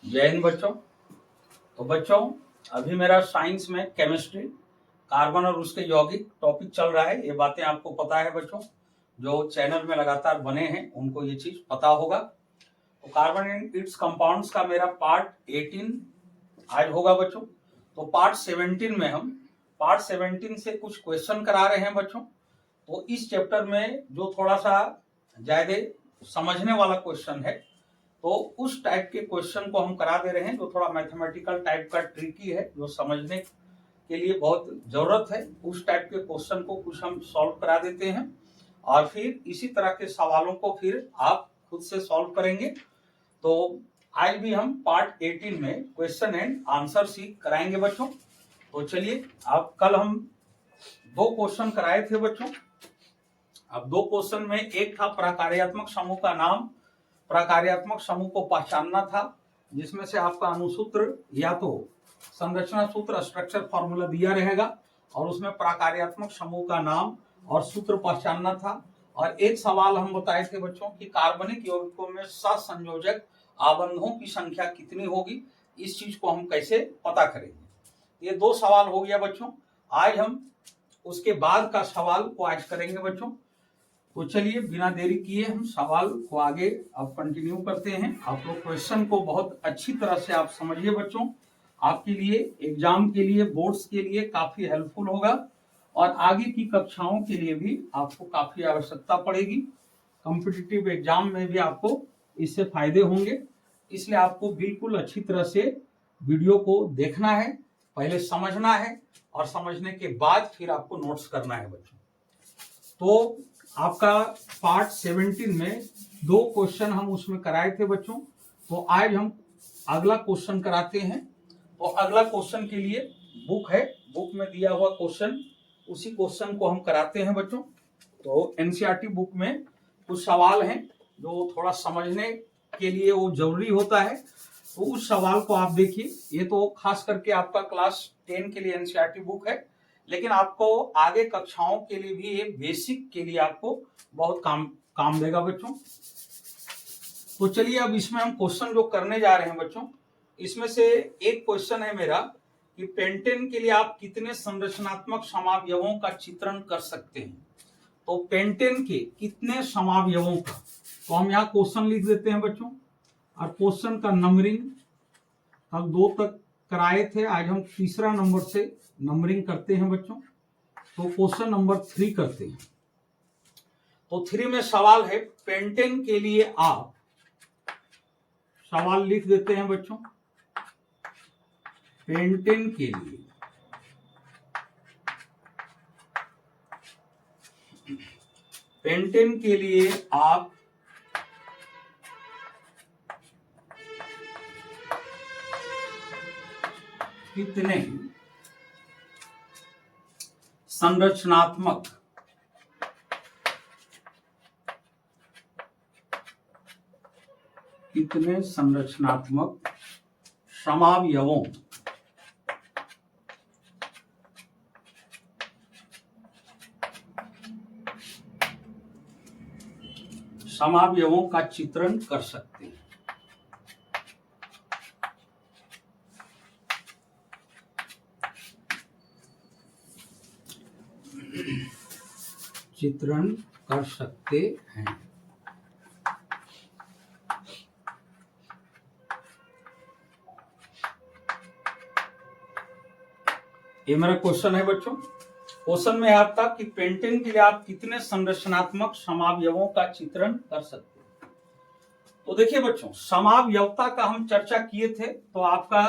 जय हिंद बच्चों। तो बच्चों अभी मेरा साइंस में केमिस्ट्री कार्बन और उसके यौगिक टॉपिक चल रहा है। ये बातें आपको पता है बच्चों, जो चैनल में लगातार बने हैं उनको ये चीज पता होगा। तो कार्बन एंड इट्स कंपाउंड्स का मेरा पार्ट 18 आज होगा बच्चों। तो पार्ट 17 में हम पार्ट 17 से कुछ क्वेश्चन करा रहे हैं बच्चों। तो इस चैप्टर में जो थोड़ा सा ज्यादा समझने वाला क्वेश्चन है, तो उस टाइप के क्वेश्चन को हम करा दे रहे हैं जो थोड़ा मैथमेटिकल टाइप का ट्रिकी है, जो समझने के लिए बहुत जरूरत है। उस टाइप के क्वेश्चन को कुछ हम सॉल्व करा देते हैं और फिर इसी तरह के सवालों को फिर आप खुद से सॉल्व करेंगे। तो आज भी हम पार्ट 18 में क्वेश्चन एंड आंसर सीख कराएंगे बच्चों। तो चलिए, अब कल हम 2 क्वेश्चन कराए थे बच्चों। अब 2 क्वेश्चन में एक था प्रकार्यात्मक समूह का नाम, प्रकार्यात्मक समूह को पहचानना था, जिसमें से आपका अनुसूत्र या तो संरचना सूत्र स्ट्रक्चर फॉर्मूला दिया रहेगा और उसमें प्रकार्यात्मक समूह का नाम और सूत्र पहचानना था। और एक सवाल हम बताए थे बच्चों कि कार्बनिक यौगिकों में सहसंयोजक आबंधों की संख्या कितनी होगी, इस चीज को हम कैसे पता करेंगे। ये 2 सवाल हो गया बच्चों। आज हम उसके बाद का सवाल को आज करेंगे बच्चों। तो चलिए बिना देरी किए हम सवाल को आगे अब कंटिन्यू करते हैं। आप लोग क्वेश्चन को बहुत अच्छी तरह से आप समझिए बच्चों, आपके लिए एग्जाम के लिए बोर्ड्स के लिए काफी हेल्पफुल होगा और आगे की कक्षाओं के लिए भी आपको काफी आवश्यकता पड़ेगी। कॉम्पिटिटिव एग्जाम में भी आपको इससे फायदे होंगे, इसलिए आपको बिल्कुल अच्छी तरह से वीडियो को देखना है, पहले समझना है और समझने के बाद फिर आपको नोट्स करना है बच्चों। तो आपका पार्ट 17 में 2 क्वेश्चन हम उसमें कराए थे बच्चों। तो आज हम अगला क्वेश्चन कराते हैं। तो अगला क्वेश्चन के लिए बुक है, बुक में दिया हुआ क्वेश्चन, उसी क्वेश्चन को हम कराते हैं बच्चों। तो एनसीईआरटी बुक में कुछ सवाल हैं जो थोड़ा समझने के लिए वो जरूरी होता है। तो उस सवाल को आप देखिए। ये तो खास करके आपका क्लास 10 के लिए एनसीईआरटी बुक है, लेकिन आपको आगे कक्षाओं के लिए भी ये बेसिक के लिए आपको बहुत काम देगा बच्चों। तो चलिए अब इसमें हम क्वेश्चन जो करने जा रहे हैं बच्चों, इसमें से एक क्वेश्चन है मेरा कि पेंटेन के लिए आप कितने संरचनात्मक समावयवों का चित्रण कर सकते हैं। तो पेंटेन के कितने समावयवों का, तो हम यहाँ क्वेश्चन लिख देते हैं बच्चों और क्वेश्चन का नंबरिंग हम 2 तक कराए थे। आज हम तीसरा नंबर से नंबरिंग करते हैं बच्चों। तो क्वेश्चन नंबर 3 करते हैं। तो 3 में सवाल है पेंटेन के लिए आप, सवाल लिख देते हैं बच्चों, पेंटेन के लिए आप कितने संरचनात्मक समावयवों का चित्रण कर सकते हैं। चित्रण कर सकते हैं। ये मेरा क्वेश्चन है बच्चों। क्वेश्चन में आता कि पेंटेन के लिए आप कितने संरचनात्मक समावयवों का चित्रण कर सकते हैं। तो देखिए बच्चों, समावयवता का हम चर्चा किए थे, तो आपका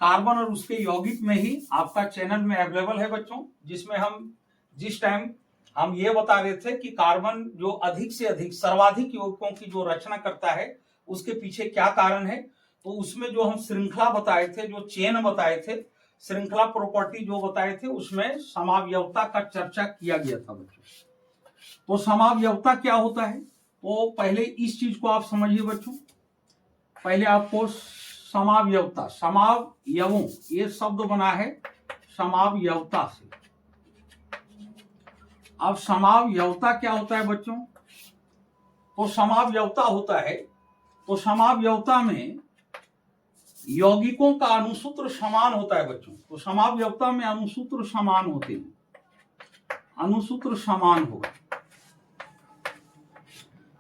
कार्बन और उसके यौगिक में ही आपका चैनल में अवेलेबल है बच्चों, जिसमें हम जिस टाइम हम ये बता रहे थे कि कार्बन जो अधिक से अधिक सर्वाधिक यौगिकों की जो रचना करता है उसके पीछे क्या कारण है, तो उसमें जो हम श्रृंखला बताए थे, जो चेन बताए थे, श्रृंखला प्रॉपर्टी जो बताए थे, उसमें समावयवता का चर्चा किया गया था बच्चों। तो समावयवता क्या होता है, तो पहले इस चीज को आप समझिए बच्चों। पहले आपको समावयवता, समावयवों, ये शब्द बना है समावयवता से। अब समावयवता क्या होता है बच्चों, तो समावयवता होता है, तो समावयवता में यौगिकों का अणुसूत्र समान होता है बच्चों। तो समावयवता में अणुसूत्र समान होते हैं, अणुसूत्र समान होगा।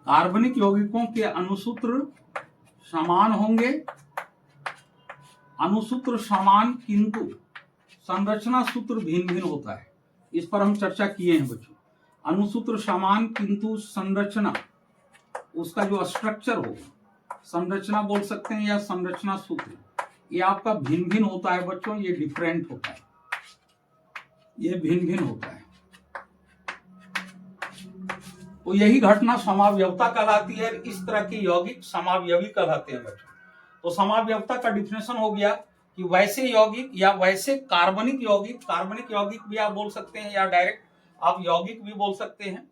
कार्बनिक यौगिकों के अणुसूत्र समान होंगे, अणुसूत्र समान किंतु संरचना सूत्र भिन्न भिन्न होता है। इस पर हम चर्चा किए हैं बच्चों। अणुसूत्र समान किंतु संरचना, उसका जो स्ट्रक्चर होगा, संरचना बोल सकते हैं या संरचना सूत्र, ये आपका भिन्न भिन्न होता है बच्चों। ये डिफरेंट होता है, ये भिन्न भिन्न होता है। तो यही घटना समावयवता कहलाती है। इस तरह के यौगिक समावयवी कहलाते हैं बच्चों। तो समावयवता का डिफिनेशन हो गया कि वैसे यौगिक या वैसे कार्बनिक यौगिक, कार्बनिक यौगिक भी आप बोल सकते हैं या डायरेक्ट आप यौगिक भी बोल सकते हैं।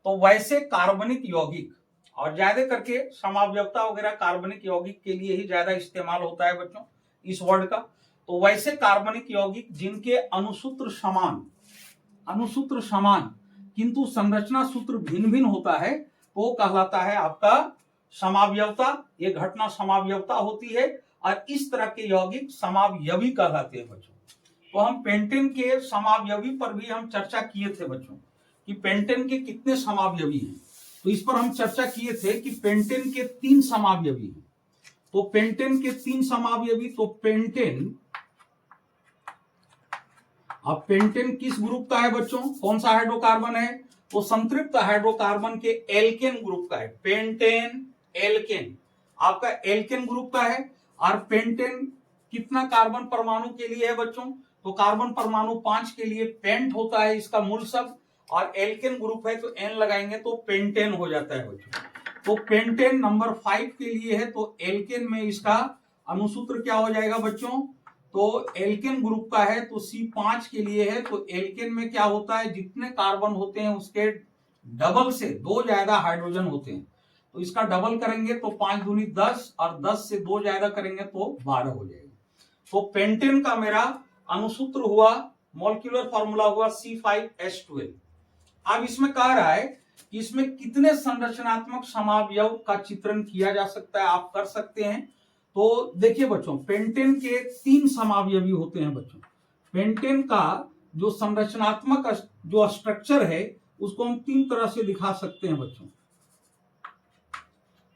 तो वैसे कार्बनिक यौगिक, और ज्यादा करके समावयवता वगैरह कार्बनिक यौगिक के लिए ही ज्यादा इस्तेमाल होता है बच्चों इस वर्ड का। तो वैसे कार्बनिक यौगिक जिनके अणुसूत्र समान, अणुसूत्र समान किंतु संरचना सूत्र भिन्न भिन्न होता है, वो कहलाता है आपका समावयवता। ये घटना समावयवता होती है और इस तरह के यौगिक समावयवी कहलाते हैं बच्चों। तो हम पेंटेन के समावयवी पर भी हम चर्चा किए थे बच्चों कि पेंटेन के कितने समावयवी हैं। तो इस पर हम चर्चा किए थे कि पेंटेन के 3 समावयवी हैं। तो पेंटेन के 3 समावयवी, तो पेंटेन, अब पेंटेन किस ग्रुप का है बच्चों, कौन सा हाइड्रोकार्बन है? तो संतृप्त हाइड्रोकार्बन के एल्केन ग्रुप का है। पेंटेन एल्केन आपका एल्केन ग्रुप का है। और पेंटेन कितना कार्बन परमाणु के लिए है बच्चों? तो कार्बन परमाणु 5 के लिए पेंट होता है इसका मूल शब्द, और एल्केन ग्रुप है तो एन लगाएंगे तो पेंटेन हो जाता है बच्चों। तो पेंटेन नंबर 5 के लिए है, तो एल्केन में इसका अणुसूत्र क्या हो जाएगा बच्चों? तो एल्केन ग्रुप का है तो C5 के लिए है। तो एल्केन में क्या होता है, जितने कार्बन होते हैं उसके डबल से 2 ज्यादा हाइड्रोजन होते हैं। तो इसका डबल करेंगे तो 5 दूनी 10, और 10 से 2 ज्यादा करेंगे तो 12 हो जाएगा। तो पेंटेन का मेरा अणुसूत्र हुआ, मॉलिक्यूलर फॉर्मूला हुआ C5H12। अब इसमें कह रहा है कि इसमें कितने संरचनात्मक समावयव का चित्रण किया जा सकता है, आप कर सकते हैं। तो देखिए बच्चों, पेंटेन के 3 समावयवी होते हैं बच्चों। पेंटेन का जो संरचनात्मक जो स्ट्रक्चर है उसको हम 3 तरह से दिखा सकते हैं बच्चों।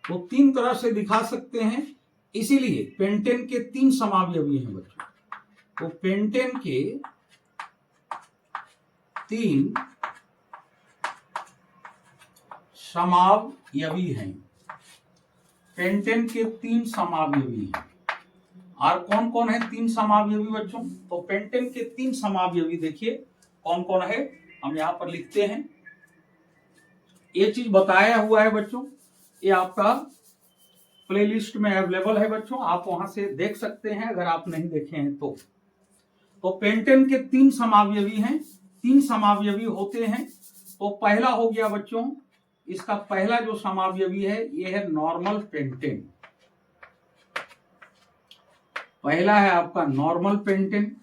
तो 3 तरह से दिखा सकते हैं, इसीलिए पेंटेन के 3 समावयवी हैं बच्चों। तो पेंटेन के 3 समावयवी हैं, पेंटेन के 3 समावयवी हैं। और कौन कौन है 3 समावयवी बच्चों? तो पेंटेन के 3 समावयवी देखिए कौन कौन है, हम यहां पर लिखते हैं। ये चीज बताया हुआ है बच्चों, ये आपका प्लेलिस्ट में अवेलेबल है बच्चों, आप वहां से देख सकते हैं अगर आप नहीं देखे हैं तो। पेंटेन के 3 समावयवी हैं, 3 समावयवी होते हैं। तो पहला हो गया बच्चों, इसका पहला जो समावयवी है ये है नॉर्मल पेंटेन। पहला है आपका नॉर्मल पेंटेन।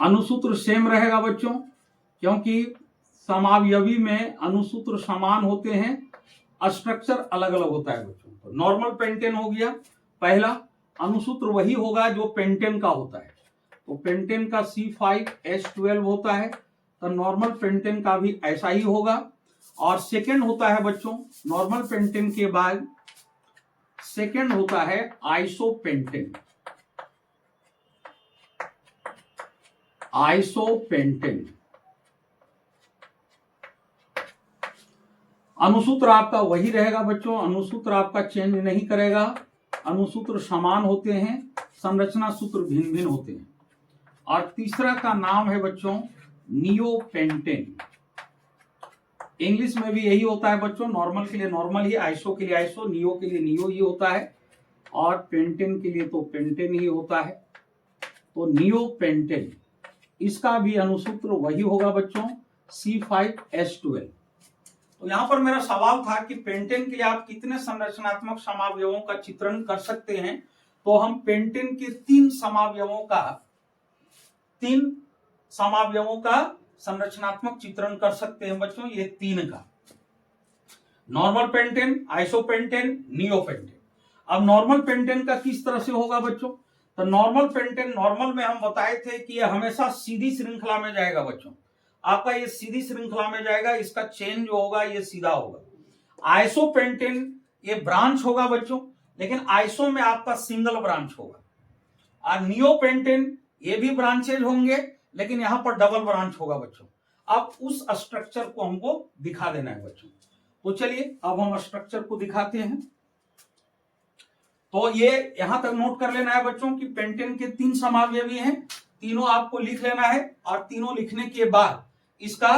अणुसूत्र सेम रहेगा बच्चों, क्योंकि समावयवी में अणुसूत्र समान होते हैं, स्ट्रक्चर अलग अलग होता है बच्चों। तो नॉर्मल पेंटेन हो गया पहला, अणुसूत्र वही होगा जो पेंटेन का होता है। तो पेंटेन का C5H12 होता है, तो नॉर्मल पेंटेन का भी ऐसा ही होगा। और सेकेंड होता है बच्चों, नॉर्मल पेंटेन के बाद सेकेंड होता है आइसोपेंटेन। आइसोपेंटेन अणुसूत्र आपका वही रहेगा बच्चों, अणुसूत्र आपका चेंज नहीं करेगा, अणुसूत्र समान होते हैं, संरचना सूत्र भिन्न भिन्न होते हैं। और तीसरा का नाम है बच्चों नियोपेंटेन। इंग्लिश में भी यही होता है बच्चों, नॉर्मल के लिए नॉर्मल ही, आइसो के लिए आइसो, नियो के लिए नियो ही होता है, और पेंटेन के लिए तो पेंटेन ही होता है। तो नियोपेंटेन, इसका भी अणुसूत्र वही होगा बच्चों, C5H12। तो यहां पर मेरा सवाल था कि पेंटेन के लिए आप कितने संरचनात्मक समावयवों का चित्रण कर सकते हैं। तो हम पेंटेन के 3 समावयवों का संरचनात्मक चित्रण कर सकते हैं बच्चों, ये 3 का। Normal pentane, isopentane, neopentane. अब नॉर्मल पेंटेन का किस तरह से होगा बच्चों? तो नॉर्मल पेंटेन, नॉर्मल में हम बताए थे कि यह हमेशा सीधी श्रृंखला में जाएगा बच्चों। आपका ये सीधी श्रृंखला में जाएगा, इसका चेन जो होगा ये सीधा होगा। आइसोपेंटेन ये ब्रांच होगा बच्चों, लेकिन आइसो में आपका सिंगल ब्रांच होगा। और नियोपेंटेन ये भी ब्रांचेज होंगे, लेकिन यहां पर डबल ब्रांच होगा बच्चों। अब उस स्ट्रक्चर को हमको दिखा देना है बच्चों। तो चलिए अब हम स्ट्रक्चर को दिखाते हैं। तो ये यहां तक नोट कर लेना है बच्चों कि पेंटेन के 3 समावयवी हैं, तीनों आपको लिख लेना है, और तीनों लिखने के बाद इसका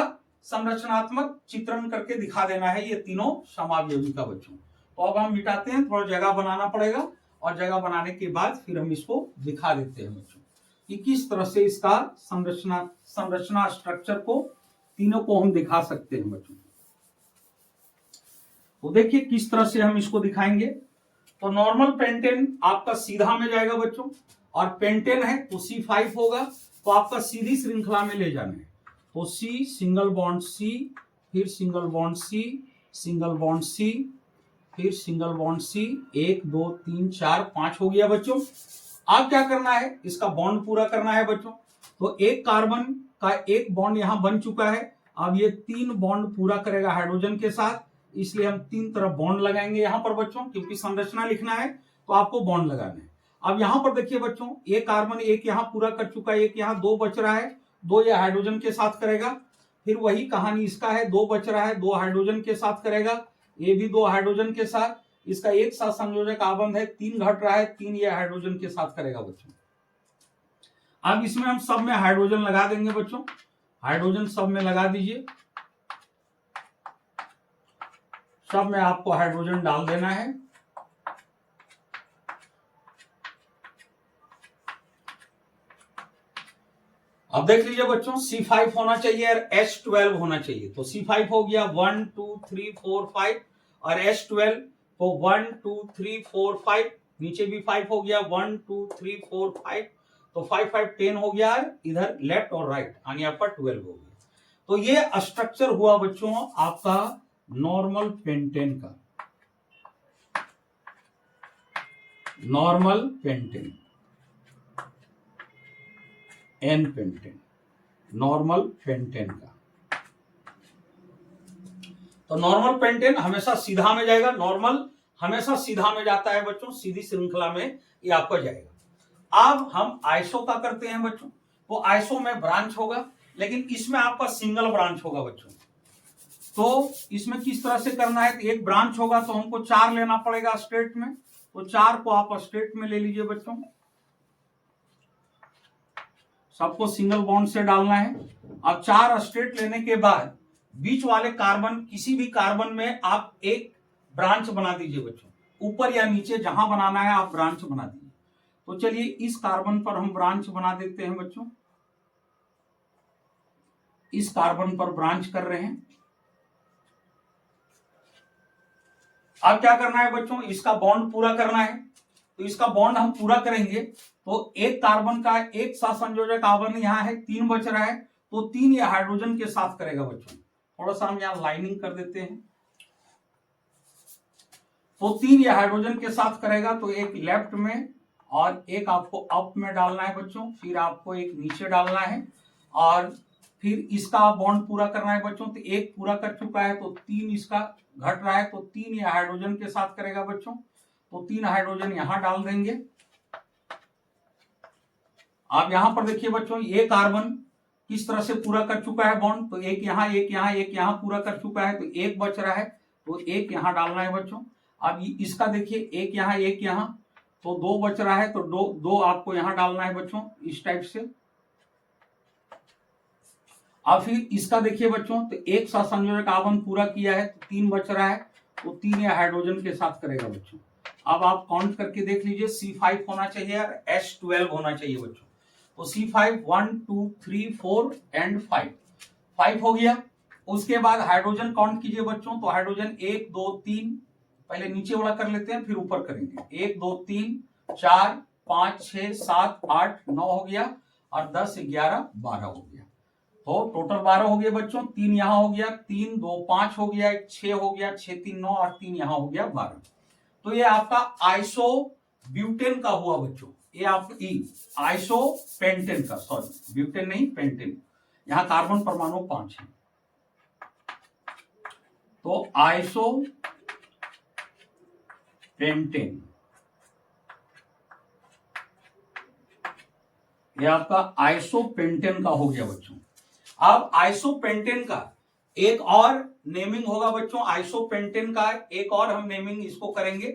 संरचनात्मक चित्रण करके दिखा देना है ये तीनों समावयवी का बच्चों। तो अब हम मिटाते हैं, थोड़ा जगह बनाना पड़ेगा, और जगह बनाने के बाद फिर हम इसको दिखा देते हैं बच्चों कि किस तरह से इसका संरचना स्ट्रक्चर को तीनों को हम दिखा सकते हैं बच्चों। तो देखिए किस तरह से हम इसको दिखाएंगे। तो नॉर्मल पेंटेन आपका सीधा में जाएगा बच्चों, और पेंटेन है तो C5 होगा, तो आपका सीधी श्रृंखला में ले जाना है। तो C सिंगल बॉन्ड C, फिर single bond C, single bond C, फिर सिंगल बॉन्ड C, 1 2 3 4 5 हो गया बच्चों। अब क्या करना है, इसका बॉन्ड पूरा करना है बच्चों। तो एक कार्बन का एक बॉन्ड यहां बन चुका है, अब ये 3 बॉन्ड पूरा करेगा हाइड्रोजन के साथ, इसलिए हम 3 तरफ बॉन्ड लगाएंगे यहां पर बच्चों, क्योंकि संरचना लिखना है तो आपको बॉन्ड लगाना है। अब यहां पर देखिए बच्चों, एक कार्बन एक यहां पूरा कर चुका है, एक यहां 2 बच रहा है, 2 ये हाइड्रोजन के साथ करेगा। फिर वही कहानी इसका है, 2 बच रहा है, 2 हाइड्रोजन के साथ करेगा, ये भी 2 हाइड्रोजन के साथ, इसका एक साथ संयोजक आबंध है, 3 घट रहा है, 3 ये हाइड्रोजन के साथ करेगा बच्चों। अब इसमें हम सब में हाइड्रोजन लगा देंगे बच्चों, हाइड्रोजन सब में लगा दीजिए, सब में आपको हाइड्रोजन डाल देना है। अब देख लीजिए बच्चों, C5 होना चाहिए और H12 होना चाहिए। तो C5 हो गया 1 2 3 4 5, और H12 तो 1 2 3 4 5, नीचे भी 5 हो गया, 1 2 3 4 5, तो 5 5 10 हो गया, इधर लेफ्ट और राइट यानी आपका 12 हो गया। तो ये स्ट्रक्चर हुआ बच्चों आपका नॉर्मल पेंटेन का, normal pentane, n pentane, normal pentane का। तो नॉर्मल पेंटेन हमेशा सीधा में जाएगा, नॉर्मल हमेशा सीधा में जाता है बच्चों, सीधी श्रृंखला में ये आपका जाएगा। अब हम आइसो का करते हैं बच्चों। तो आइसो में ब्रांच होगा, लेकिन इसमें आपका सिंगल ब्रांच होगा बच्चों। तो इसमें किस तरह से करना है, तो एक ब्रांच होगा तो हमको 4 लेना पड़ेगा स्टेट में, तो 4 को आप स्टेट में ले लीजिए बच्चों, सबको सिंगल बॉन्ड से डालना है। अब 4 स्टेट लेने के बाद बीच वाले कार्बन, किसी भी कार्बन में आप एक ब्रांच बना दीजिए बच्चों, ऊपर या नीचे जहां बनाना है आप ब्रांच बना दीजिए। तो चलिए इस कार्बन पर हम ब्रांच बना देते हैं बच्चों, इस कार्बन पर ब्रांच कर रहे हैं। अब क्या करना है बच्चों, इसका बॉन्ड पूरा करना है। तो इसका बॉन्ड हम पूरा करेंगे, तो एक कार्बन का एक साथ संयोजक आबंध यहाँ है, 3 बच रहा है, तो 3 ये हाइड्रोजन के साथ करेगा बच्चों। थोड़ा सा हम यहाँ लाइनिंग कर देते हैं। तो 3 ये हाइड्रोजन के साथ करेगा, तो एक लेफ्ट में और एक आपको अप में डालना है बच्चों, फिर आपको एक नीचे डालना है, और फिर इसका बॉन्ड पूरा करना है बच्चों। तो एक पूरा कर चुका है, तो 3 इसका घट रहा है, तो 3 ये हाइड्रोजन के साथ करेगा बच्चों। तो 3 हाइड्रोजन यहां डाल देंगे। आप यहां पर देखिए बच्चों, ये कार्बन किस तरह से पूरा कर चुका है बॉन्ड, तो एक यहां एक यहां एक यहां पूरा कर चुका है, तो एक बच रहा है, तो एक यहां डालना है बच्चों। अब इसका देखिए एक यहां, तो 2 बच रहा है, तो दो आपको यहां डालना है बच्चों, इस टाइप से। अब फिर इसका देखिए बच्चों, तो एक साथ संयोजक आबंध पूरा किया है, तो 3 बच रहा है, तो 3 ये हाइड्रोजन के साथ करेगा बच्चों। अब आप काउंट करके देख लीजिए, C5 होना चाहिए और H12 होना चाहिए बच्चों। तो C5 1 2 3 4 एंड 5 हो गया। उसके बाद हाइड्रोजन काउंट कीजिए बच्चों, तो हाइड्रोजन 1 2 3, पहले नीचे वाला कर लेते हैं फिर ऊपर करेंगे। 1 2 3 4 5 6 7 8 9 हो गया, और 10 11 12 हो गया। तो टोटल 12 हो गए बच्चों, 3 यहां हो गया, 3 2 5 हो गया, 6 हो गया, 6 3 9 और 3 यहां हो गया 12। तो ये आपका आइसो ब्यूटेन का हुआ बच्चों, ये आप आइसो पेंटेन का, सॉरी ब्यूटेन नहीं पेंटेन, यहां कार्बन परमाणु 5 है। तो आइसो पेंटेन, ये आपका आइसोपेंटेन का हो गया बच्चों। अब आइसोपेंटेन का एक और नेमिंग होगा बच्चों, आइसोपेंटेन का एक और हम नेमिंग इसको करेंगे।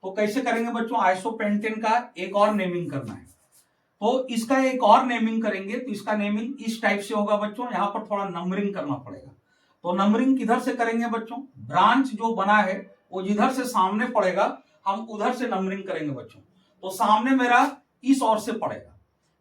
तो कैसे करेंगे बच्चों, आइसोपेंटेन का एक और नेमिंग करना है, तो इसका एक और नेमिंग करेंगे। तो इसका नेमिंग इस टाइप से होगा बच्चों, यहां पर थोड़ा नंबरिंग करना पड़ेगा। तो नंबरिंग किधर से करेंगे बच्चों, ब्रांच जो बना है वो जिधर से सामने पड़ेगा हम उधर से नंबरिंग करेंगे बच्चों। तो सामने मेरा इस ओर से पड़ेगा,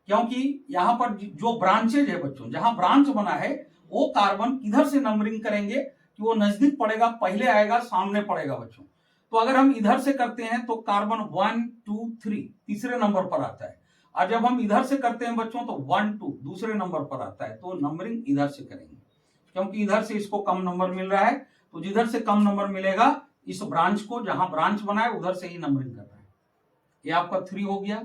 क्योंकि यहां पर जो ब्रांचेज है बच्चों, जहां ब्रांच बना है वो कार्बन किधर से नंबरिंग करेंगे कि वो नजदीक पड़ेगा, पहले आएगा, सामने पड़ेगा बच्चों। तो अगर हम इधर से करते हैं तो कार्बन 1 2 3 तीसरे नंबर पर आता है, और जब हम इधर से करते हैं बच्चों तो 1 2 दूसरे नंबर पर आता है। तो नंबरिंग इधर से करेंगे, क्योंकि इधर से इसको कम नंबर मिल रहा है, तो जिधर से कम नंबर मिलेगा इस ब्रांच को, जहां ब्रांच बना है उधर से ही नंबरिंग कर रहा है। ये आपका 3 हो गया,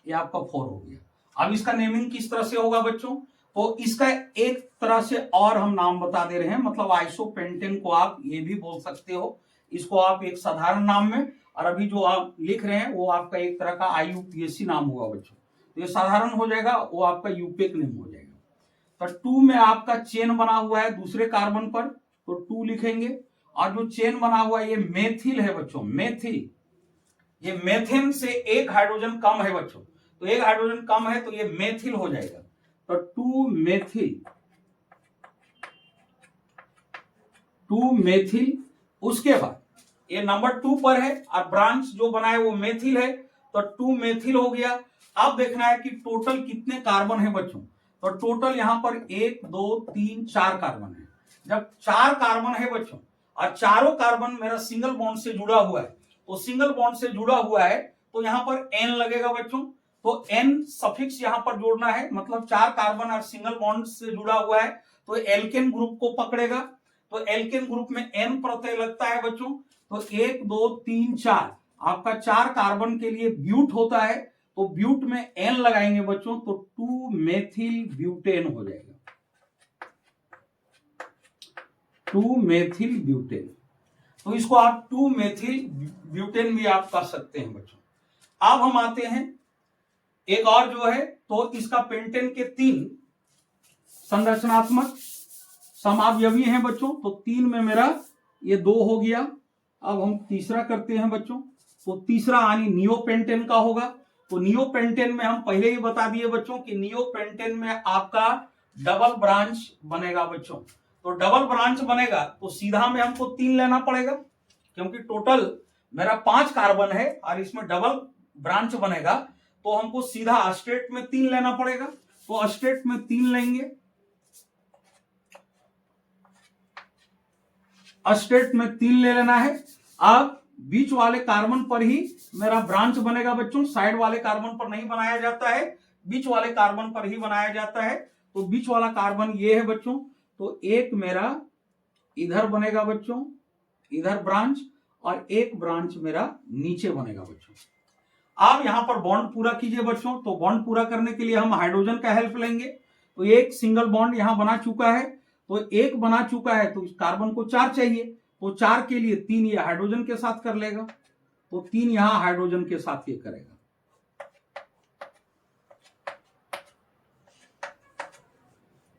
ये आपका 4 हो गया। अब इसका नेमिंग किस तरह से होगा बच्चों, तो इसका एक तरह से और हम नाम बता दे रहे हैं, मतलब आइसोपेंटेन को आप ये भी बोल सकते हो, इसको आप एक साधारण नाम में, और अभी जो आप लिख रहे हैं वो आपका एक तरह का IUPAC नाम होगा बच्चों। तो ये साधारण हो जाएगा, वो आपका यूपेक नेम हो जाएगा। तो 2 में आपका चेन बना हुआ है दूसरे कार्बन पर, तो 2 लिखेंगे। और जो चेन बना हुआ है ये मेथिल है बच्चों, मेथिल, ये मेथेन से एक हाइड्रोजन कम है बच्चों, तो एक हाइड्रोजन कम है तो ये मेथिल हो जाएगा। तो 2 मेथिल, 2 मेथिल। उसके बाद ये नंबर 2 पर है और ब्रांच जो बना है वो मेथिल है, तो 2 मेथिल हो गया। अब देखना है कि टोटल कितने कार्बन है बच्चों, तो टोटल यहां पर 1 2 3 4 कार्बन है। जब 4 कार्बन है बच्चों और चारों कार्बन मेरा सिंगल बॉन्ड से जुड़ा हुआ है, तो सिंगल बॉन्ड से जुड़ा हुआ है तो यहां पर N लगेगा बच्चों। तो N सफिक्स यहां पर जोड़ना है, मतलब 4 कार्बन और सिंगल बॉन्ड से जुड़ा हुआ है तो एल्केन ग्रुप को पकड़ेगा। तो एल्केन ग्रुप में N प्रत्यय लगता है बच्चों। तो 1 2 3 4 आपका 4 कार्बन के लिए ब्यूट होता है, तो ब्यूट में N लगाएंगे बच्चों, तो 2 मेथिल ब्यूटेन हो जाएगा, 2 मेथिल ब्यूटेन। तो इसको आप 2 मेथिल ब्यूटेन भी आप कर सकते हैं बच्चों। अब हम आते हैं एक और जो है, तो इसका पेंटेन के 3 संरचनात्मक समावयवी हैं बच्चों। तो 3 में मेरा ये 2 हो गया। अब हम तीसरा करते हैं बच्चों, तो तीसरा यानी नियोपेंटेन का होगा। तो नियोपेंटेन में हम पहले ही बता दिए बच्चों कि नियोपेंटेन में आपका डबल ब्रांच बनेगा बच्चों। तो डबल ब्रांच बनेगा तो सीधा में हमको 3 लेना पड़ेगा, क्योंकि टोटल मेरा 5 कार्बन है और इसमें डबल ब्रांच बनेगा, तो हमको सीधा स्ट्रेट में 3 लेना पड़ेगा। तो स्ट्रेट में 3 लेंगे, स्ट्रेट में 3 ले लेना है। अब बीच वाले कार्बन पर ही मेरा ब्रांच बनेगा बच्चों, साइड वाले कार्बन पर नहीं बनाया जाता है, बीच वाले कार्बन पर ही बनाया जाता है। तो बीच वाला कार्बन ये है बच्चों, तो एक मेरा इधर बनेगा बच्चों, इधर ब्रांच, और एक ब्रांच मेरा नीचे बनेगा बच्चों। अब यहां पर बॉन्ड पूरा कीजिए बच्चों। तो बॉन्ड पूरा करने के लिए हम हाइड्रोजन का हेल्प लेंगे। तो एक सिंगल बॉन्ड यहां बना चुका है, तो एक बना चुका है, तो कार्बन को 4 चाहिए, तो 4 के लिए 3 ये हाइड्रोजन के साथ कर लेगा, तो 3 यहां हाइड्रोजन के साथ ये करेगा।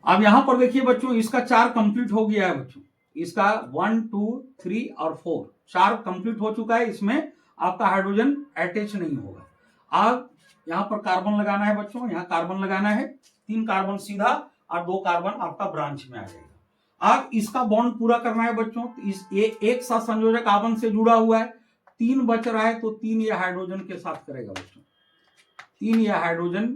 अब यहां पर देखिए बच्चों, इसका 4 कंप्लीट हो गया है बच्चों, इसका 1 2 3 और 4 4 कंप्लीट हो चुका है, इसमें आपका हाइड्रोजन अटैच नहीं होगा। अब यहां पर कार्बन लगाना है बच्चों, यहां कार्बन लगाना है, 3 कार्बन सीधा और 2 कार्बन आपका ब्रांच में आ जाएगा। अब इसका बॉन्ड पूरा करना है बच्चों, तो ये एक साथ संयोजक कार्बन से जुड़ा हुआ है, 3 बच रहा है, तो 3 ये हाइड्रोजन के साथ करेगा बच्चों, 3 ये हाइड्रोजन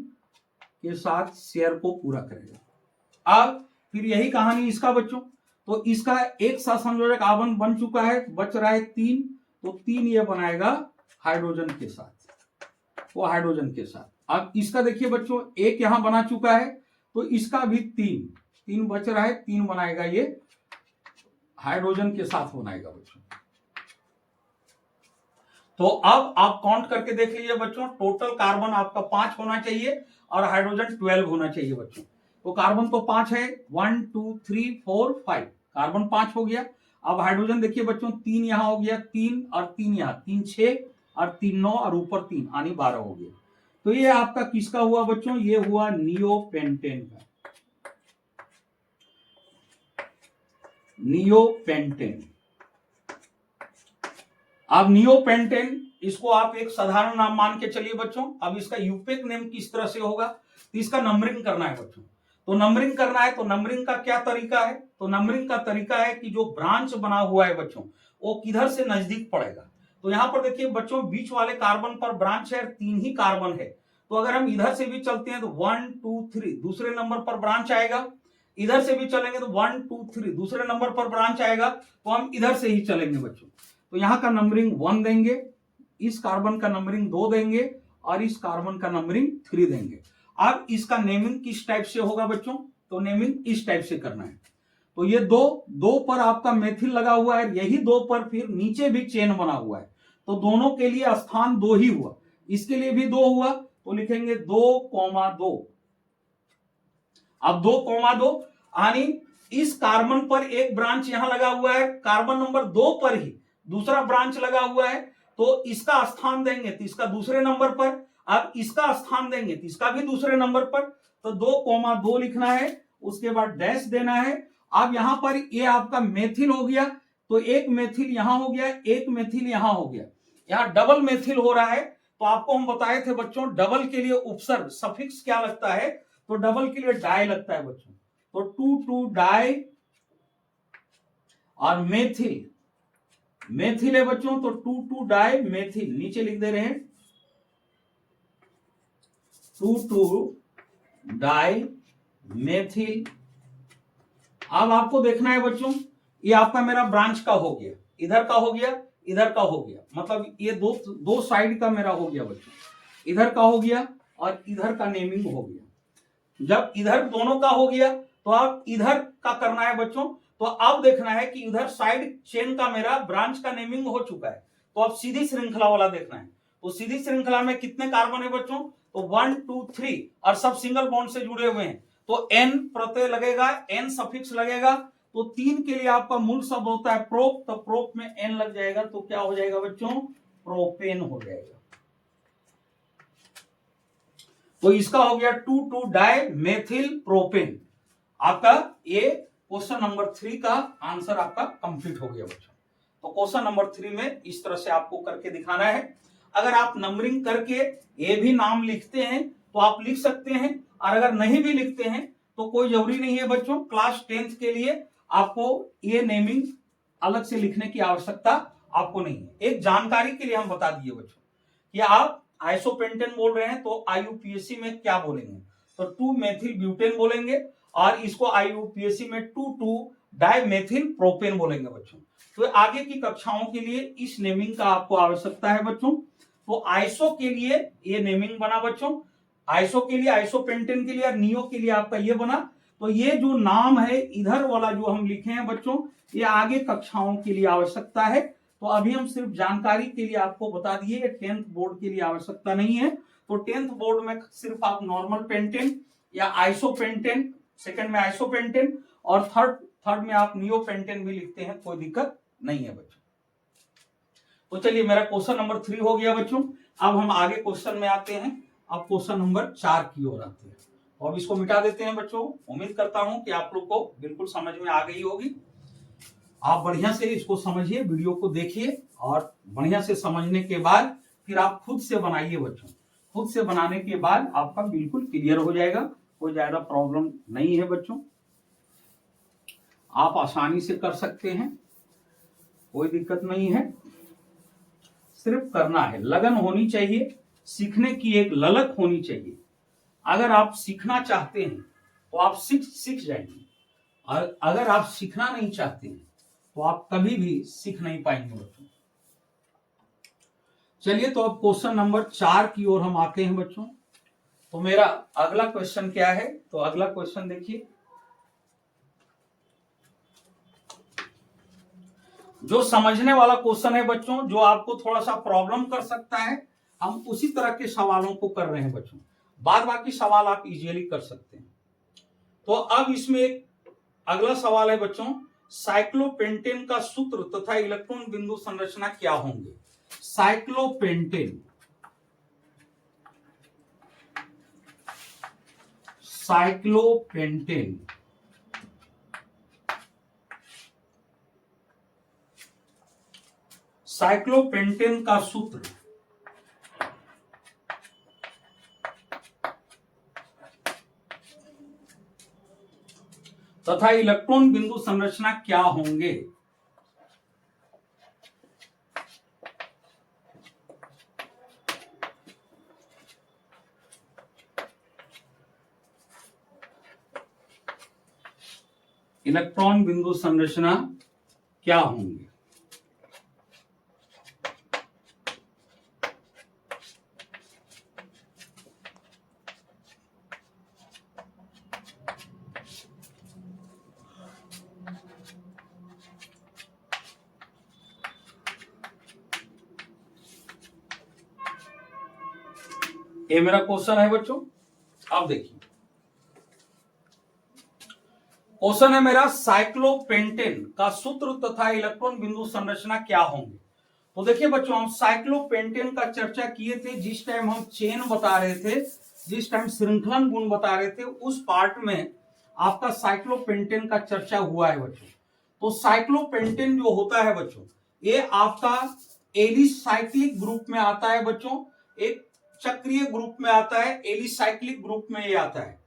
के साथ शेयर को पूरा करेगा। अब फिर यही कहानी इसका बच्चों, तो इसका एक साथ संयोजक कार्बन बन चुका है, बच रहा है 3, तो 3 ये बनाएगा हाइड्रोजन के साथ, वो हाइड्रोजन के साथ। अब इसका देखिए बच्चों, एक यहां बना चुका है, तो इसका भी 3, 3 बच रहा है, 3 बनाएगा ये हाइड्रोजन के साथ बनाएगा बच्चों। तो अब आप काउंट करके देख लीजिए बच्चों, टोटल कार्बन आपका 5 होना चाहिए और हाइड्रोजन 12 होना चाहिए बच्चों। तो कार्बन तो 5 है, 1 2 3 4 5, कार्बन 5 हो गया। अब हाइड्रोजन देखिए बच्चों, 3 यहां हो गया, 3 और 3 यहां, 3 6 और 3 9 और ऊपर 3 यानी 12 हो गया। तो ये आपका किसका हुआ बच्चों, ये हुआ नियोपेंटेन का, नियोपेंटेन। अब नियोपेंटेन, इसको आप एक साधारण नाम मान के चलिए बच्चों। अब इसका यूपेक नेम किस तरह से होगा, तो इसका नंबरिंग करना है बच्चों। तो नंबरिंग करना है, तो नंबरिंग का क्या तरीका है, तो नंबरिंग का तरीका है कि जो ब्रांच बना हुआ है बच्चों, वो किधर से नजदीक पड़ेगा। तो यहां पर देखिए बच्चों, बीच वाले कार्बन पर ब्रांच है, 3 ही कार्बन है। तो अगर हम इधर से भी चलते हैं तो 1 2 3 दूसरे नंबर पर ब्रांच आएगा। इधर से भी चलेंगे तो 1 2 3 दूसरे नंबर पर ब्रांच आएगा। तो हम इधर से ही चलेंगे बच्चों। तो यहां का नंबरिंग 1 देंगे, इस कार्बन का नंबरिंग 2 देंगे और इस कार्बन का नंबरिंग 3 देंगे। अब इसका नेमिंग किस टाइप से होगा बच्चों, तो नेमिंग इस टाइप से करना है। तो ये दो पर आपका मेथिल लगा हुआ है, यही 2 पर फिर नीचे भी चेन बना हुआ है। तो दोनों के लिए स्थान 2 ही हुआ, इसके लिए भी 2 हुआ। तो लिखेंगे 2,2। अब 2,2 यानी इस कार्बन पर एक ब्रांच यहां लगा हुआ है, कार्बन नंबर 2 पर ही दूसरा ब्रांच लगा हुआ है। तो इसका स्थान देंगे तो इसका दूसरे नंबर पर, अब इसका स्थान देंगे तो इसका भी दूसरे नंबर पर। तो 2,2 लिखना है, उसके बाद डैश देना है। अब यहां पर ये आपका मेथिल हो गया, तो एक मेथिल यहां हो गया, एक मेथिल यहां हो गया, यहां डबल मेथिल हो रहा है। तो आपको हम बताए थे बच्चों, डबल के लिए उपसर्ग सफिक्स क्या लगता है, तो डबल के लिए डाई लगता है बच्चों। तो 2 डाई और मेथिल, मेथिल है बच्चों, तो 2 डाई मेथिल नीचे लिख दे रहे हैं, 2 डाई मेथिल। अब आपको देखना है बच्चों, ये आपका मेरा ब्रांच का हो गया, इधर का हो गया, इधर का हो गया, मतलब ये दो साइड का मेरा हो गया बच्चों, इधर का हो गया और इधर का नेमिंग हो गया। जब इधर दोनों का हो गया तो आप इधर का करना है बच्चों। तो अब देखना है कि इधर साइड चेन का मेरा ब्रांच का नेमिंग हो चुका है, तो अब सीधी श्रृंखला वाला देखना है। तो सीधी श्रृंखला में कितने कार्बन है बच्चों, तो 1 2 3 और सब सिंगल बॉन्ड से जुड़े हुए हैं। तो एन प्रत्यय लगेगा, एन सफिक्स लगेगा। तो 3 के लिए आपका मूल शब्द होता है प्रोप, तो प्रोप में एन लग जाएगा, तो क्या हो जाएगा बच्चों, प्रोपेन हो जाएगा। तो इसका हो गया 2 डाई मेथिल प्रोपेन। आपका ये क्वेश्चन नंबर 3 का आंसर आपका कंप्लीट हो गया बच्चों। तो क्वेश्चन नंबर 3 में इस तरह से आपको करके दिखाना है। अगर आप नंबरिंग करके ये भी नाम लिखते हैं तो आप लिख सकते हैं, और अगर नहीं भी लिखते हैं तो कोई जरूरी नहीं है बच्चों। क्लास 10th के लिए आपको ये नेमिंग अलग से लिखने की आवश्यकता आपको नहीं है। एक जानकारी के लिए हम बता दिए बच्चों कि आप आइसोपेंटेन बोल रहे हैं तो आईयूपीएससी में क्या बोलेंगे, तो 2 मेथिल ब्यूटेन बोलेंगे, और इसको आईयूपीएससी में 2 डाई मेथिल प्रोपेन बोलेंगे बच्चों। तो आगे की कक्षाओं के लिए इस नेमिंग का आपको आवश्यकता है बच्चों। तो आइसो के लिए ये नेमिंग बना बच्चों, आइसो के लिए, आइसोपेंटेन के लिए और नियो के लिए आपका ये बना। तो ये जो नाम है इधर वाला जो हम लिखे हैं बच्चों, ये आगे कक्षाओं के लिए आवश्यकता है। तो अभी हम सिर्फ जानकारी के लिए आपको बता दिए, ये 10th बोर्ड के लिए आवश्यकता नहीं है। तो 10th बोर्ड में सिर्फ आप नॉर्मल पेंटेन या आइसोपेंटेन, सेकंड में आइसोपेंटेन और थर्ड में आप नियोपेंटेन भी लिखते हैं, कोई दिक्कत नहीं है बच्चों। तो चलिए, मेरा क्वेश्चन नंबर 3 हो गया बच्चों। अब हम आगे क्वेश्चन में आते हैं। अब क्वेश्चन नंबर 4 की ओर आते हैं। तो अब इसको मिटा देते हैं बच्चों। उम्मीद करता हूं कि आप लोग को बिल्कुल समझ में आ गई होगी। आप बढ़िया से इसको समझिए, वीडियो को देखिए, और बढ़िया से समझने के बाद फिर आप खुद से बनाइए बच्चों। खुद से बनाने के बाद आपका बिल्कुल क्लियर हो जाएगा, कोई ज्यादा प्रॉब्लम नहीं है बच्चों। आप आसानी से कर सकते हैं, कोई दिक्कत नहीं है। सिर्फ करना है, लगन होनी चाहिए, सीखने की एक ललक होनी चाहिए। अगर आप सीखना चाहते हैं तो आप सीख जाएंगे, और अगर आप सीखना नहीं चाहते हैं तो आप कभी भी सीख नहीं पाएंगे बच्चों। चलिए, तो अब क्वेश्चन नंबर 4 की ओर हम आते हैं बच्चों। तो मेरा अगला क्वेश्चन क्या है, तो अगला क्वेश्चन देखिए, जो समझने वाला क्वेश्चन है बच्चों, जो आपको थोड़ा सा प्रॉब्लम कर सकता है, हम उसी तरह के सवालों को कर रहे हैं बच्चों। बाद बाकी सवाल आप इजीली कर सकते हैं। तो अब इसमें एक अगला सवाल है बच्चों, साइक्लोपेंटेन का सूत्र तथा इलेक्ट्रॉन बिंदु संरचना क्या होंगे। साइक्लोपेंटेन साइक्लोपेंटेन साइक्लोपेंटेन का सूत्र तथा इलेक्ट्रॉन बिंदु संरचना क्या होंगे। इलेक्ट्रॉन बिंदु संरचना क्या होंगे। ये मेरा क्वेश्चन है बच्चों। अब देखिए क्वेश्चन है मेरा, साइक्लोपेंटेन का सूत्र तथा इलेक्ट्रॉन बिंदु संरचना क्या होंगे। तो देखिए बच्चों, हम साइक्लोपेंटेन का चर्चा किए थे जिस टाइम हम चेन बता रहे थे, जिस टाइम श्रृंखलन गुण बता रहे थे, उस पार्ट में आपका साइक्लोपेंटेन का चर्चा हुआ है बच्चों। तो साइक्लोपेंटेन जो होता है बच्चों, ये आपका एलिसाइक्लिक ग्रुप में आता है बच्चों, एक चक्रीय ग्रुप में आता है, एलिसाइक्लिक ग्रुप में ये आता है।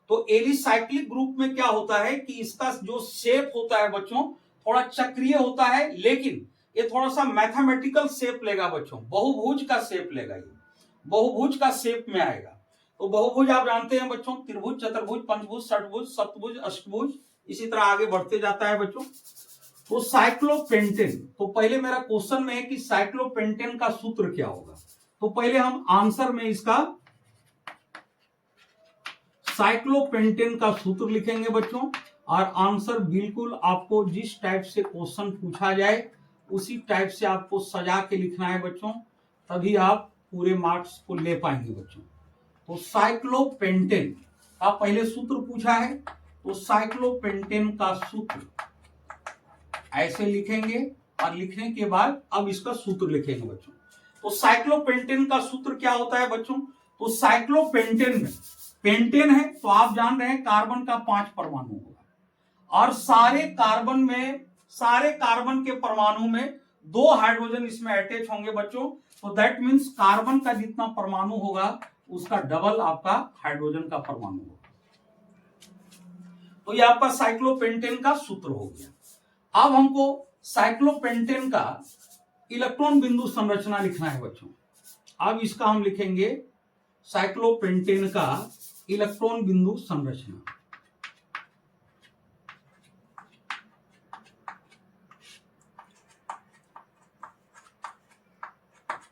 तो एलिसाइक्लिक ग्रुप में क्या होता है कि इसका जो शेप होता है बच्चों, थोड़ा चक्रीय होता है, लेकिन ये थोड़ा सा मैथमेटिकल शेप लेगा बच्चों, बहुभुज का शेप लेगा, ये बहुभुज का शेप में आएगा। तो बहुभुज आप जानते हैं बच्चों, त्रिभुज, चतुर्भुज, पंचभुज, षटभुज, सप्तभुज, अष्टभुज, इसी तरह आगे बढ़ते जाता है बच्चों। तो साइक्लोपेंटेन, तो पहले मेरा क्वेश्चन में है कि साइक्लोपेंटेन का सूत्र क्या होगा। तो पहले हम आंसर में इसका साइक्लोपेंटेन का सूत्र लिखेंगे बच्चों, और आंसर बिल्कुल आपको जिस टाइप से क्वेश्चन पूछा जाए उसी टाइप से आपको सजा के लिखना है बच्चों, तभी आप पूरे मार्क्स को ले पाएंगे बच्चों। तो साइक्लोपेंटेन का पहले सूत्र पूछा है, तो साइक्लोपेंटेन का सूत्र ऐसे लिखेंगे, और लिखने के बाद अब इसका सूत्र लिखेंगे बच्चों। तो साइक्लोपेंटेन का सूत्र क्या होता है बच्चों। तो साइक्लोपेंटेन में, पेंटेन है तो आप जान रहे हैं कार्बन का 5 परमाणु होगा, और सारे कार्बन के परमाणु में 2 हाइड्रोजन इसमें अटैच होंगे बच्चों। तो दैट मीन्स कार्बन का जितना परमाणु होगा उसका डबल आपका हाइड्रोजन का परमाणु होगा। तो ये आपका साइक्लोपेंटेन का सूत्र हो गया। अब हमको साइक्लोपेंटेन का इलेक्ट्रॉन बिंदु संरचना लिखना है बच्चों। अब इसका हम लिखेंगे साइक्लोपेंटेन का इलेक्ट्रॉन बिंदु संरचना।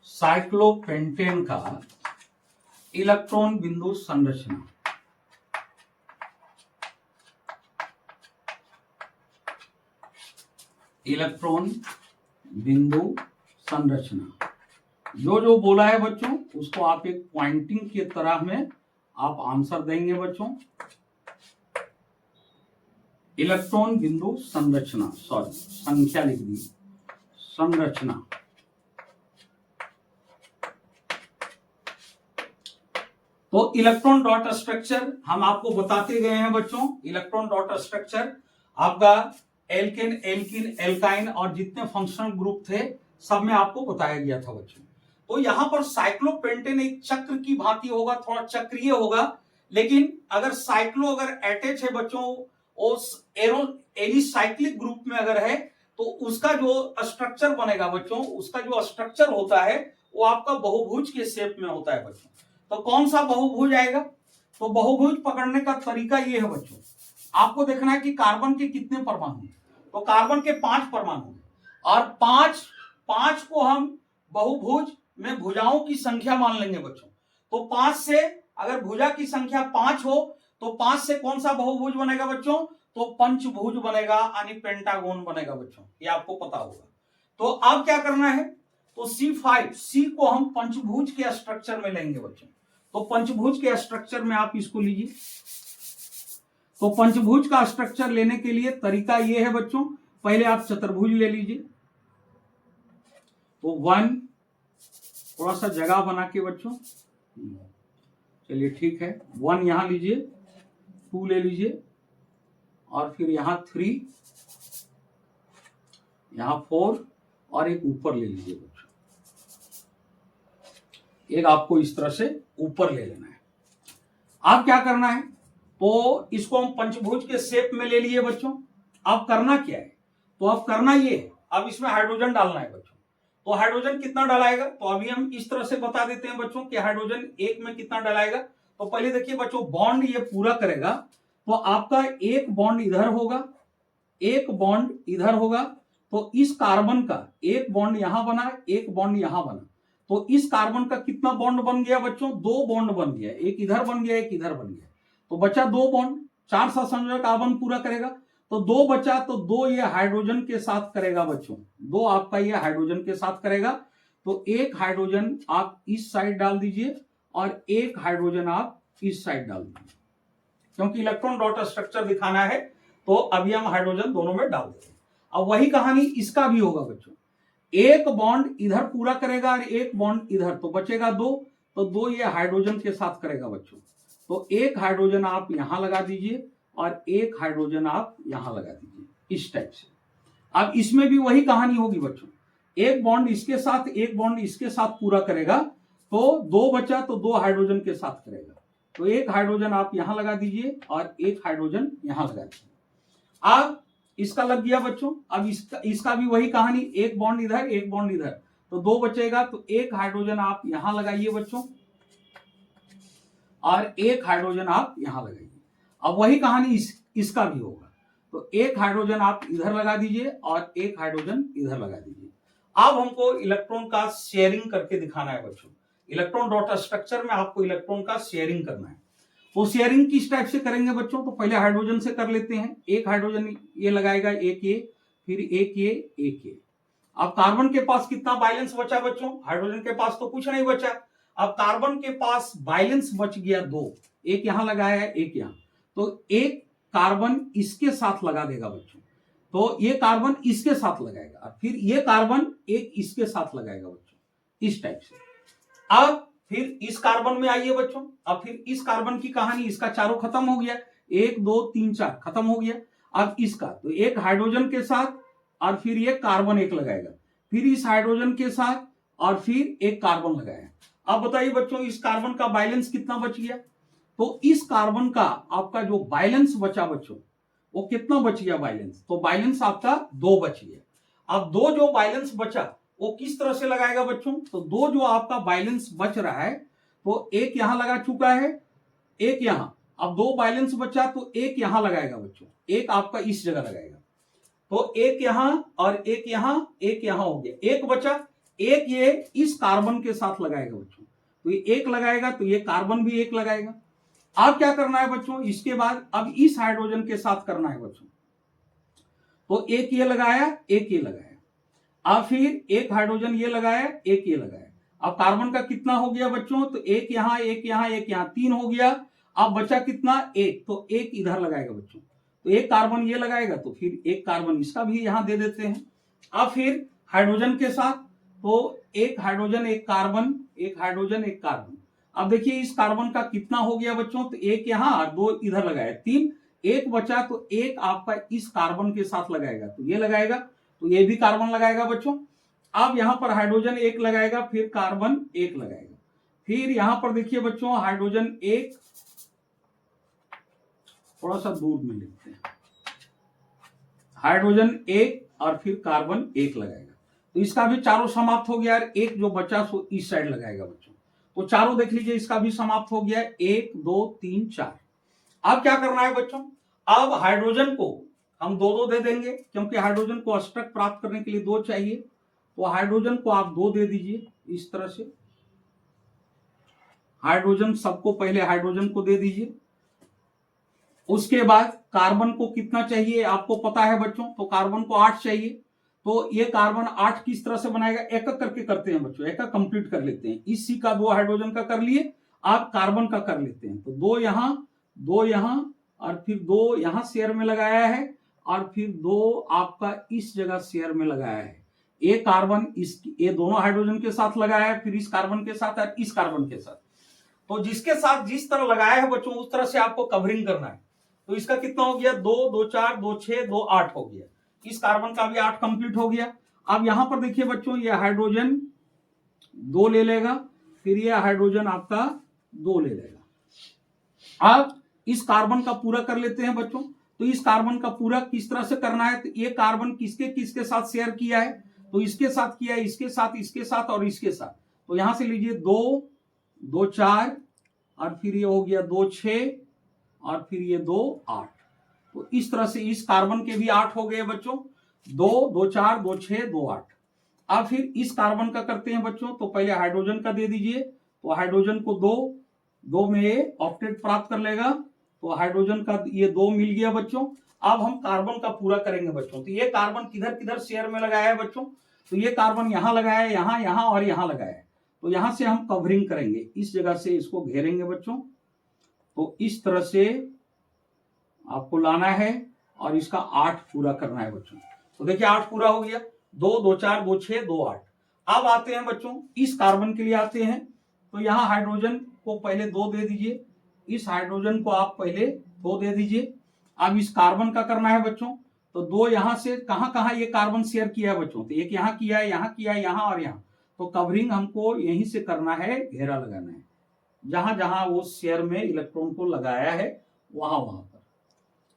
साइक्लोपेंटेन का इलेक्ट्रॉन बिंदु संरचना। इलेक्ट्रॉन बिंदु संरचना, जो बोला है बच्चों उसको आप एक पॉइंटिंग की तरह में आप आंसर देंगे बच्चों। इलेक्ट्रॉन बिंदु संरचना, सॉरी संख्या लिख दी, संरचना। तो इलेक्ट्रॉन डॉट स्ट्रक्चर हम आपको बताते गए हैं बच्चों। इलेक्ट्रॉन डॉट स्ट्रक्चर आपका एल्केन, एल्कीन, एल्काइन और जितने फंक्शनल ग्रुप थे सब में आपको बताया गया था बच्चों। तो यहां पर साइक्लोपेंटेन एक चक्र की भांति होगा, थोड़ा चक्रीय होगा, लेकिन अगर साइक्लो अगर अटैच है बच्चों उस एलिसाइक्लिक ग्रुप में अगर है, तो उसका जो स्ट्रक्चर बनेगा बच्चों, उसका जो स्ट्रक्चर होता है वो आपका बहुभुज के शेप में होता है बच्चों। तो कौन सा बहुभुज आएगा। तो बहुभुज पकड़ने का तरीका ये है बच्चों, आपको देखना है कि कार्बन के कितने परमाणु हैं। तो कार्बन के 5 परमाणु हैं, और 5 को हम बहुभुज में भुजाओं की संख्या मान लेंगे बच्चों। तो 5 से अगर भुजा की संख्या 5 हो तो 5 से कौन सा बहुभुज बनेगा बच्चों। तो पंचभुज बनेगा, यानी पेंटागोन बनेगा बच्चों, ये आपको पता होगा। तो अब क्या करना है, तो C5, C को हम पंचभुज के स्ट्रक्चर में लेंगे बच्चों। तो पंचभुज के स्ट्रक्चर में आप इसको लीजिए। तो पंचभुज का स्ट्रक्चर लेने के लिए तरीका ये है बच्चों, पहले आप चतुर्भुज ले लीजिए। तो 1, थोड़ा सा जगह बना के बच्चों, चलिए ठीक है, 1 यहां लीजिए, 2 ले लीजिए, और फिर यहां 3, यहां 4, और एक ऊपर ले लीजिए बच्चों। एक आपको इस तरह से ऊपर ले लेना है। अब क्या करना है, तो इसको हम पंचभुज के शेप में ले लिए बच्चों। अब करना क्या है, तो अब करना ये है, अब इसमें हाइड्रोजन डालना है बच्चों। तो हाइड्रोजन कितना डालाएगा, तो अभी हम इस तरह से बता देते हैं बच्चों कि हाइड्रोजन एक में कितना डालाएगा। तो पहले देखिए बच्चों, बॉन्ड ये पूरा करेगा, तो आपका एक बॉन्ड इधर होगा, एक बॉन्ड इधर होगा। तो इस कार्बन का एक बॉन्ड यहां बना, एक बॉन्ड यहां बना, तो इस कार्बन का कितना बॉन्ड बन गया बच्चों, 2 बॉन्ड बन गया, एक इधर बन गया, एक इधर बन गया। तो बचा 2 बॉन्ड, 4 सहसंयोजक कार्बन पूरा करेगा। तो 2 बचा, तो 2 ये हाइड्रोजन के साथ करेगा बच्चों, 2 आपका ये हाइड्रोजन के साथ करेगा। तो एक हाइड्रोजन आप इस साइड डाल दीजिए और एक हाइड्रोजन आप इस साइड डाल दीजिए, क्योंकि इलेक्ट्रॉन डॉट स्ट्रक्चर दिखाना है। तो अभी हम हाइड्रोजन दोनों में डाल देते हैं। अब वही कहानी इसका भी होगा बच्चों, एक बॉन्ड इधर पूरा करेगा और एक बॉन्ड इधर, तो बचेगा 2। तो 2 ये हाइड्रोजन के साथ करेगा बच्चों। तो एक हाइड्रोजन आप यहां लगा दीजिए और एक हाइड्रोजन आप यहां लगा दीजिए, इस टाइप से। अब इसमें भी वही कहानी होगी बच्चों, एक बॉन्ड इसके साथ, एक बॉन्ड इसके साथ पूरा करेगा। तो 2 बचा, तो 2 हाइड्रोजन के साथ करेगा। तो एक हाइड्रोजन आप यहां लगा दीजिए और एक हाइड्रोजन यहां लगा दीजिए। अब इसका लग गया बच्चों। अब इसका भी वही कहानी, एक बॉन्ड इधर, एक बॉन्ड इधर, तो 2 बचेगा। तो एक हाइड्रोजन आप यहां लगाइए बच्चों और एक हाइड्रोजन आप यहां लगाइए। अब वही कहानी इसका भी होगा। तो एक हाइड्रोजन आप इधर लगा दीजिए और एक हाइड्रोजन इधर लगा दीजिए। अब हमको इलेक्ट्रॉन का शेयरिंग करके दिखाना है बच्चों। इलेक्ट्रॉन डॉट स्ट्रक्चर में आपको इलेक्ट्रॉन का शेयरिंग करना है। तो शेयरिंग किस टाइप से करेंगे बच्चों, तो पहले हाइड्रोजन से कर लेते हैं। एक हाइड्रोजन ये लगाएगा, एक ये, फिर एक ये, एक ये। अब कार्बन के पास कितना बैलेंस बचा बच्चों, हाइड्रोजन के पास तो कुछ नहीं बचा। अब कार्बन के पास बैलेंस बच गया 2, एक यहां लगाया है, एक यहां। तो एक कार्बन इसके साथ लगा देगा बच्चों, तो ये कार्बन इसके साथ लगाएगा और फिर ये कार्बन एक इसके साथ लगाएगा बच्चों, इस टाइप से। अब फिर इस कार्बन में आइए बच्चों। अब फिर इस कार्बन की कहानी, इसका चारों खत्म हो गया, 1 2 3 4 खत्म हो गया। अब इसका तो एक हाइड्रोजन के साथ और फिर ये कार्बन एक लगाएगा, फिर इस हाइड्रोजन के साथ और फिर एक कार्बन लगाया। अब बताइए बच्चों, इस कार्बन का बैलेंस कितना बच गया, तो इस कार्बन का आपका जो बैलेंस बचा बच्चों, वो कितना बच गया बैलेंस, तो बैलेंस आपका 2 बच गया। अब 2 जो बैलेंस बचा वो किस तरह से लगाएगा बच्चों, तो 2 जो आपका बैलेंस बच रहा है, तो एक यहां लगा चुका है, एक यहां। अब 2 बैलेंस बचा, तो एक यहां लगाएगा बच्चों, एक आपका इस जगह लगाएगा। तो एक यहां और एक यहां, एक यहां हो गया, एक बचा, एक ये इस कार्बन के साथ लगाएगा बच्चों। तो ये एक लगाएगा, तो ये कार्बन भी एक लगाएगा। अब क्या करना है बच्चों, इसके बाद अब इस हाइड्रोजन के साथ करना है बच्चों। तो एक ये लगाया, एक ये लगाया, अब फिर एक हाइड्रोजन ये लगाया, एक ये लगाया। अब कार्बन का कितना हो गया बच्चों, तो एक यहां, एक यहां, एक यहां, 3 हो गया। अब बचा कितना, 1, तो एक इधर लगाएगा बच्चों। तो एक कार्बन ये लगाएगा, तो फिर एक कार्बन इसका भी यहां दे देते हैं। अब फिर हाइड्रोजन के साथ, तो एक हाइड्रोजन, एक कार्बन, एक हाइड्रोजन, एक कार्बन। अब देखिए इस कार्बन का कितना हो गया बच्चों, तो एक यहां और 2 इधर लगाया, 3, एक बचा, तो एक आपका इस कार्बन के साथ लगाएगा, तो ये लगाएगा, तो ये भी कार्बन लगाएगा बच्चों। अब यहां पर हाइड्रोजन एक लगाएगा, फिर कार्बन एक लगाएगा, फिर यहां पर देखिए बच्चों हाइड्रोजन एक, थोड़ा सा दूर में लिखते हैं, हाइड्रोजन एक और फिर कार्बन एक लगाएगा। तो इसका भी चारों समाप्त हो गया, एक जो बचा सो इस साइड लगाएगा बच्चों। तो चारों देख लीजिए, इसका भी समाप्त हो गया, 1 2 3 4। अब क्या करना है बच्चों, अब हाइड्रोजन को हम 2 दे देंगे, क्योंकि हाइड्रोजन को अष्टक प्राप्त करने के लिए 2 चाहिए। तो हाइड्रोजन को आप 2 दे दीजिए इस तरह से। हाइड्रोजन सबको पहले हाइड्रोजन को दे दीजिए। उसके बाद कार्बन को कितना चाहिए आपको पता है बच्चों, तो कार्बन को 8 चाहिए। तो ये कार्बन 8 किस तरह से बनाएगा, एक एक करके करते हैं बच्चों, एक एक कंप्लीट कर लेते हैं। इस सी का 2 हाइड्रोजन का कर लिए, आप कार्बन का कर लेते हैं। तो 2 यहां, 2 यहां, और फिर 2 यहां शेयर में लगाया है, और फिर 2 आपका इस जगह शेयर में लगाया है। ये कार्बन इस, ये दोनों हाइड्रोजन के साथ लगाया है, फिर इस कार्बन के साथ और इस कार्बन के साथ। तो जिसके साथ जिस तरह लगाया है बच्चों, उस तरह से आपको कवरिंग करना है। तो इसका कितना हो गया, 2 2 4 2 6 2 8 हो गया। इस कार्बन का भी 8 कंप्लीट हो गया। अब यहां पर देखिए बच्चों, ये हाइड्रोजन 2 ले लेगा, फिर ये हाइड्रोजन आपका 2 ले लेगा। अब इस कार्बन का पूरा कर लेते हैं बच्चों। तो इस कार्बन का पूरा किस तरह से करना है, तो ये कार्बन किसके किसके साथ शेयर किया है, तो इसके साथ किया है, इसके साथ, इसके साथ और इसके साथ। तो यहां से लीजिए 2 2 4, और फिर ये हो गया 2 6, और फिर ये 2 8। तो इस तरह से इस कार्बन के भी 8 हो गए बच्चों, 2 2 4 2 6 2 8। अब फिर इस कार्बन का करते हैं बच्चों। तो पहले हाइड्रोजन का दे दीजिए। तो हाइड्रोजन को 2 में ये ऑक्टेट प्राप्त कर लेगा। तो हाइड्रोजन का ये 2 मिल गया बच्चों। अब हम कार्बन का पूरा करेंगे बच्चों। तो ये कार्बन किधर किधर शेयर में लगाया है बच्चों, तो ये कार्बन यहां लगाया है, यहां, यहां और यहां लगाया है। तो यहां से हम कवरिंग करेंगे, इस जगह से इसको घेरेंगे बच्चों। तो इस तरह से आपको लाना है और इसका 8 पूरा करना है बच्चों। तो देखिए 8 पूरा हो गया, 2 2 4 2 6 2 8। अब आते हैं बच्चों इस कार्बन के लिए आते हैं। तो यहां हाइड्रोजन को पहले 2 दे दीजिए, इस हाइड्रोजन को आप पहले 2 दे दीजिए। अब इस कार्बन का करना है बच्चों। तो 2 यहां से कहां कहां ये कार्बन शेयर किया है बच्चों, तो एक यहां किया है, यहां किया है, यहां और यहां। तो कवरिंग हमको यहीं से करना है, घेरा लगाना है, जहां जहां वो शेयर में इलेक्ट्रॉन को लगाया है वहां वहां पर।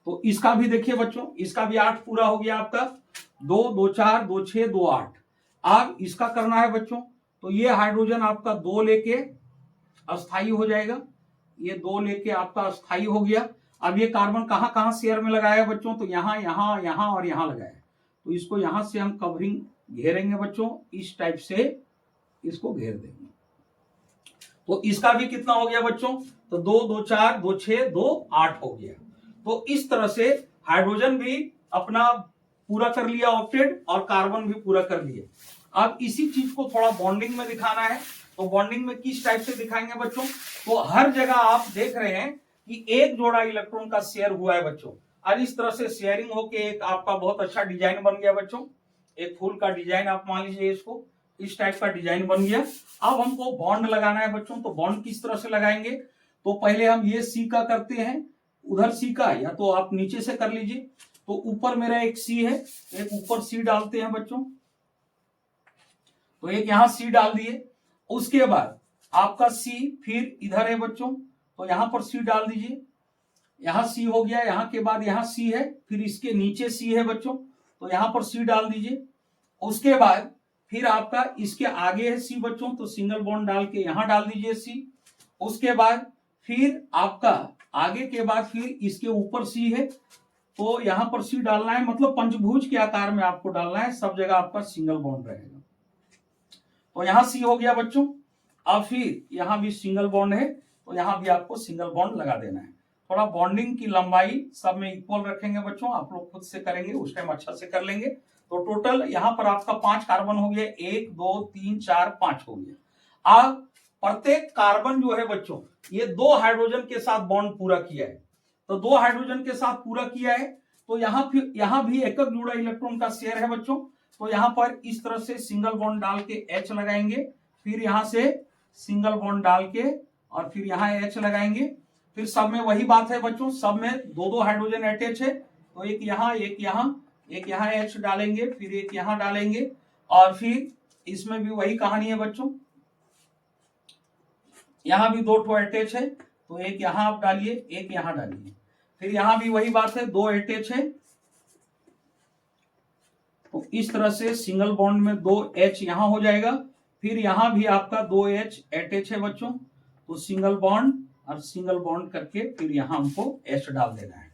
तो इसका भी देखिए बच्चों, इसका भी 8 पूरा हो गया आपका, 2 2 4 2 6 2 8। अब इसका करना है बच्चों। तो ये हाइड्रोजन आपका 2 लेके अस्थाई हो जाएगा, ये 2 लेके आपका अस्थाई हो गया। अब ये कार्बन कहां कहां शेयर में लगाया है बच्चों, तो यहां, यहां, यहां और यहां लगाया है। तो इसको यहां से हम कवरिंग घेरेंगे बच्चों, इस टाइप से इसको घेर देंगे। तो इसका भी कितना हो गया बच्चों, तो 2 2 4 2 6 2 8 हो गया। तो इस तरह से हाइड्रोजन भी अपना पूरा कर लिया ऑक्टेट, और कार्बन भी पूरा कर लिया। अब इसी चीज को थोड़ा बॉन्डिंग में दिखाना है। तो बॉन्डिंग में किस टाइप से दिखाएंगे बच्चों, तो हर जगह आप देख रहे हैं कि एक जोड़ा इलेक्ट्रॉन का शेयर हुआ है बच्चों, और इस तरह से शेयरिंग होके एक आपका बहुत अच्छा डिजाइन बन गया बच्चों। एक फूल का डिजाइन आप मान लीजिए, इसको इस टाइप का डिजाइन बन गया। अब हमको बॉन्ड लगाना है बच्चों। तो बॉन्ड किस तरह से लगाएंगे, तो पहले हम ये सी का करते हैं, उधर सी का, या तो आप नीचे से कर लीजिए। तो ऊपर मेरा एक सी है, एक ऊपर सी डालते हैं बच्चों। तो एक यहां सी डाल दिए, उसके बाद आपका सी फिर इधर है बच्चों, तो यहां पर सी डाल दीजिए। यहां सी हो गया, यहां के बाद यहां सी है, फिर इसके नीचे सी है बच्चों, तो यहां पर सी डाल दीजिए। उसके बाद फिर आपका इसके आगे है सी बच्चों, तो सिंगल बॉन्ड डाल के यहां डाल दीजिए सी। उसके बाद फिर आपका आगे के बाद फिर इसके ऊपर सी है, तो यहां पर सी डालना है, मतलब पंचभुज के आकार में आपको डालना है, सब जगह आपका सिंगल बॉन्ड रहेगा। तो यहां सी हो गया बच्चों। अब फिर यहां भी सिंगल बॉन्ड है, तो यहां भी आपको सिंगल बॉन्ड लगा देना है। थोड़ा बॉन्डिंग की लंबाई सब में इक्वल रखेंगे बच्चों, आप लोग खुद से करेंगे उस टाइम अच्छा से कर लेंगे। तो टोटल यहां पर आपका 5 कार्बन हो गए, 1 2 3 4 5 हो गया। अब प्रत्येक कार्बन जो है बच्चों, ये 2 हाइड्रोजन के साथ बॉन्ड पूरा किया है। तो 2 हाइड्रोजन के साथ पूरा किया है, तो यहां भी एक जुड़ा इलेक्ट्रॉन का शेयर है बच्चों। तो यहां पर इस तरह से सिंगल बॉन्ड डाल के H लगाएंगे, फिर यहां से सिंगल बॉन्ड डाल के और फिर यहां H लगाएंगे। फिर सब में वही बात है बच्चों, सब में 2 हाइड्रोजन अटैच है, तो एक यहां एक यहां, एक यहां H डालेंगे, फिर एक यहां डालेंगे, और फिर इसमें भी वही कहानी है बच्चों, यहां भी 2 अटैच है, तो एक यहां आप डालिए, एक यहां डालिए। फिर यहां भी वही बात है, 2 अटैच है, तो इस तरह से सिंगल बॉन्ड में 2 H यहां हो जाएगा। फिर यहां भी आपका 2 H अटैच है बच्चों, तो सिंगल बॉन्ड और सिंगल बॉन्ड करके फिर यहां हमको H डाल देना है।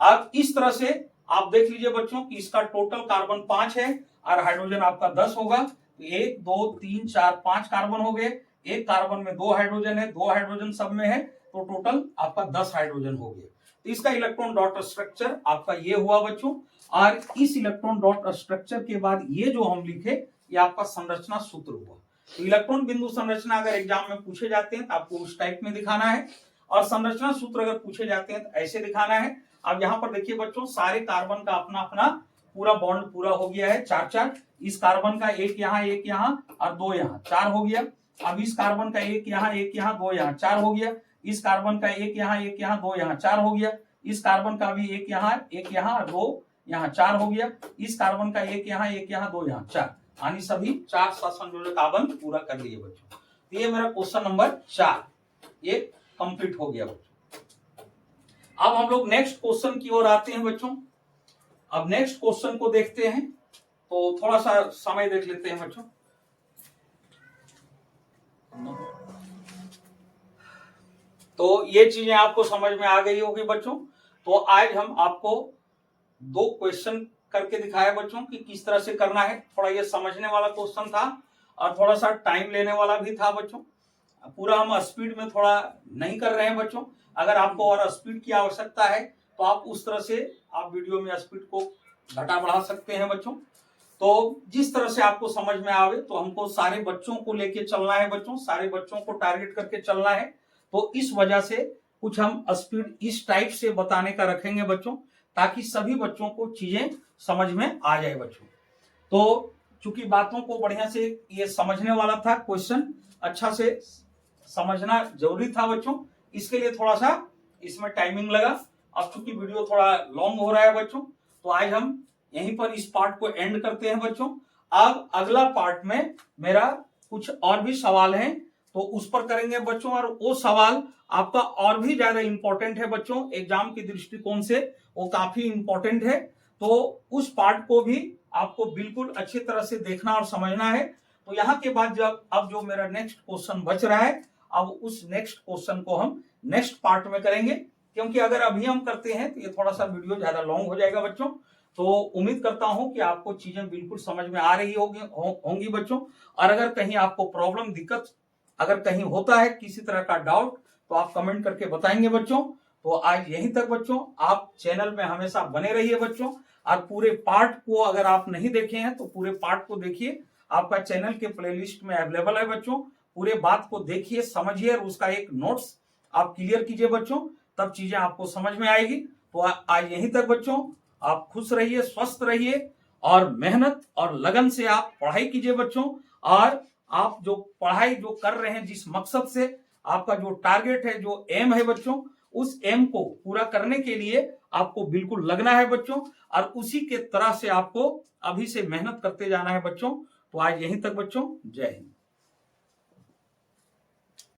अब इस तरह से आप देख लीजिए बच्चों कि इसका टोटल कार्बन 5 है और हाइड्रोजन आपका 10 होगा। तो 1 2 3 4 5 कार्बन हो गए, एक कार्बन में 2 हाइड्रोजन है, 2 हाइड्रोजन सब में है, तो टोटल आपका 10 हाइड्रोजन हो गया। तो इसका इलेक्ट्रॉन डॉट स्ट्रक्चर आपका ये हुआ बच्चों। और इस इलेक्ट्रॉन डॉट स्ट्रक्चर के बाद ये जो हम लिखे ये आपका संरचना सूत्र हुआ। तो इलेक्ट्रॉन बिंदु संरचना अगर एग्जाम में पूछे जाते हैं तो आपको उस टाइप में दिखाना है, और संरचना सूत्र अगर पूछे जाते हैं तो ऐसे दिखाना है। अब यहाँ पर देखिए बच्चों, सारे कार्बन का अपना अपना पूरा बॉन्ड पूरा हो गया है, 4-4। इस कार्बन का एक यहाँ और 2 यहाँ, 4 हो गया। अब इस कार्बन का एक यहाँ 2 यहाँ, 4 हो गया। इस कार्बन का एक यहाँ 2 यहाँ, 4 हो गया। इस कार्बन का भी एक यहाँ 2 यहाँ, 4 हो गया। इस कार्बन का एक यहाँ 2 यहाँ, 4, यानी सभी 4 सहसंयोजक कार्बन पूरा कर लिए बच्चों। तो ये मेरा क्वेश्चन नंबर 4 ये कंप्लीट हो गया बच्चों। अब हम लोग नेक्स्ट क्वेश्चन की ओर आते हैं बच्चों। अब नेक्स्ट क्वेश्चन को देखते हैं, तो थोड़ा सा समय देख लेते हैं बच्चों। तो ये चीजें आपको समझ में आ गई होगी बच्चों। तो आज हम आपको 2 क्वेश्चन करके दिखाया बच्चों कि किस तरह से करना है। थोड़ा ये समझने वाला क्वेश्चन था और थोड़ा सा टाइम लेने वाला भी था बच्चों। पूरा हम स्पीड में थोड़ा नहीं कर रहे हैं बच्चों। अगर आपको और स्पीड की आवश्यकता है तो आप उस तरह से आप वीडियो में स्पीड को घटा बढ़ा सकते हैं बच्चों। तो जिस तरह से आपको समझ में आवे, तो हमको सारे बच्चों को लेके चलना है बच्चों, सारे बच्चों को टारगेट करके चलना है। तो इस वजह से कुछ हम स्पीड इस टाइप से बताने का रखेंगे बच्चों, ताकि सभी बच्चों को चीजें समझ में आ जाए बच्चों। तो चूंकि बातों को बढ़िया से ये समझने वाला था, क्वेश्चन अच्छा से समझना जरूरी था बच्चों, इसके लिए थोड़ा सा इसमें टाइमिंग लगा। अब चूंकि वीडियो थोड़ा लॉन्ग हो रहा है बच्चों, तो आज हम यहीं पर इस पार्ट को एंड करते हैं बच्चों। अब अगला पार्ट में मेरा कुछ और भी सवाल हैं, तो उस पर करेंगे बच्चों। और वो सवाल आपका और भी ज्यादा इंपॉर्टेंट है बच्चों, एग्जाम के दृष्टिकोण से वो काफी इंपॉर्टेंट है। तो उस पार्ट को भी आपको बिल्कुल अच्छी तरह से देखना और समझना है। तो यहाँ के बाद अब जो मेरा नेक्स्ट क्वेश्चन बच रहा है, अब उस नेक्स्ट क्वेश्चन को हम नेक्स्ट पार्ट में करेंगे, क्योंकि अगर अभी हम करते हैं तो ये थोड़ा सा वीडियो ज्यादा लॉन्ग हो जाएगा बच्चों। तो उम्मीद करता हूं कि आपको चीजें बिल्कुल समझ में आ रही होंगी बच्चों। और अगर कहीं आपको प्रॉब्लम दिक्कत अगर कहीं होता है, किसी तरह का डाउट, तो आप कमेंट करके बताएंगे बच्चों। तो आज यहीं तक बच्चों, आप चैनल में हमेशा बने रहिए बच्चों। और पूरे पार्ट को अगर आप नहीं देखे हैं तो पूरे पार्ट को देखिए, आपका चैनल के प्लेलिस्ट में अवेलेबल है बच्चों। पूरे बात को देखिए, समझिए और उसका एक नोट्स आप क्लियर कीजिए बच्चों, तब चीजें आपको समझ में आएगी। तो आज यहीं तक बच्चों, आप खुश रहिए, स्वस्थ रहिए और मेहनत और लगन से आप पढ़ाई कीजिए बच्चों। और आप जो पढ़ाई जो कर रहे हैं, जिस मकसद से आपका जो टारगेट है, जो एम है बच्चों, उस एम को पूरा करने के लिए आपको बिल्कुल लगना है बच्चों। और उसी के तरह से आपको अभी से मेहनत करते जाना है बच्चों। तो आज यहीं तक बच्चों, जय हिंद।